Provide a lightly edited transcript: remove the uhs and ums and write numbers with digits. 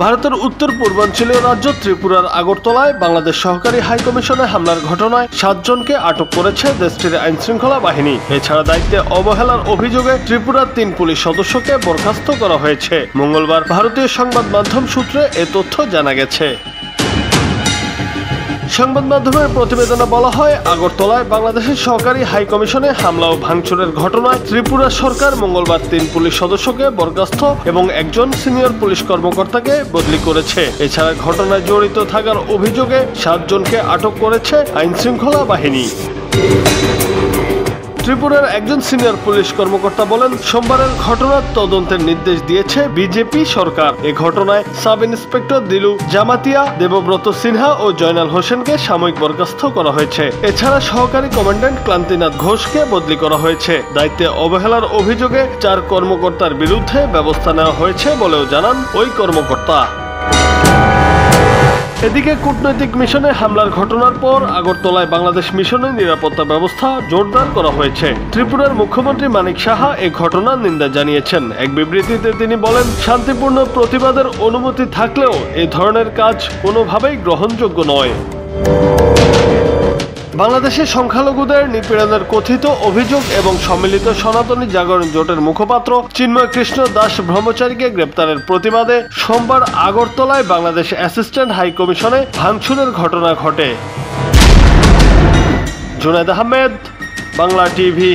ভারতের উত্তর পূর্বাঞ্চলীয় রাজ্য ত্রিপুরার আগরতলায় বাংলাদেশ সহকারী হাইকমিশনে হামলার ঘটনায় 7 জনকে আটক করেছে দেশটির আইনশৃঙ্খলা বাহিনী। এছাড়া দায়িত্বে অবহেলার অভিযোগে ত্রিপুরার 3 পুলিশ সদস্যকে বরখাস্ত করা হয়েছে। মঙ্গলবার ভারতীয় সংবাদ মাধ্যম সূত্রে এ তথ্য জানা গেছে। সংবাদ মাধ্যমের প্রতিবেদনে বলা হয়, আগরতলায় বাংলাদেশের সহকারী হাইকমিশনে হামলা ও ভাঙচুরের ঘটনায় ত্রিপুরা সরকার মঙ্গলবার 3 পুলিশ সদস্যকে বরখাস্ত এবং একজন সিনিয়র পুলিশ কর্মকর্তাকে বদলি করেছে। এছাড়া ঘটনায় জড়িত থাকার অভিযোগে 7 জনকে আটক করেছে আইনশৃঙ্খলা বাহিনী। ত্রিপুরার একজন সিনিয়র পুলিশ কর্মকর্তা বলেন, সোমবারের ঘটনার তদন্তের নির্দেশ দিয়েছে বিজেপি সরকার। এ ঘটনায় সাব ইন্সপেক্টর দিলু জামাতিয়া, দেবব্রত সিনহা ও জয়নাল হোসেনকে সাময়িক বরখাস্ত করা হয়েছে। এছাড়া সহকারী কমান্ড্যান্ট ক্লান্তিনাথ ঘোষকে বদলি করা হয়েছে। দায়িত্বে অবহেলার অভিযোগে 4 কর্মকর্তার বিরুদ্ধে ব্যবস্থা নেওয়া হয়েছে বলেও জানান ওই কর্মকর্তা। এদিকে কূটনৈতিক মিশনে হামলার ঘটনার পর আগরতলায় বাংলাদেশ মিশনের নিরাপত্তা ব্যবস্থা জোরদার করা হয়েছে। ত্রিপুরার মুখ্যমন্ত্রী মানিক সাহা এই ঘটনার নিন্দা জানিয়েছেন। এক বিবৃতিতে তিনি বলেন, শান্তিপূর্ণ প্রতিবাদের অনুমতি থাকলেও এ ধরনের কাজ কোনোভাবেই গ্রহণযোগ্য নয়। বাংলাদেশের সংখ্যালঘুদের নিপীড়নের কথিত অভিযোগ এবং সম্মিলিত সনাতনী জাগরণ জোটের মুখপাত্র চিন্ময় কৃষ্ণ দাস ব্রহ্মচারীকে গ্রেপ্তারের প্রতিবাদে সোমবার আগরতলায় বাংলাদেশ অ্যাসিস্ট্যান্ট হাইকমিশনে ভাঙচুরের ঘটনা ঘটে। জুনায়েদ আহমেদ, বাংলা টিভি।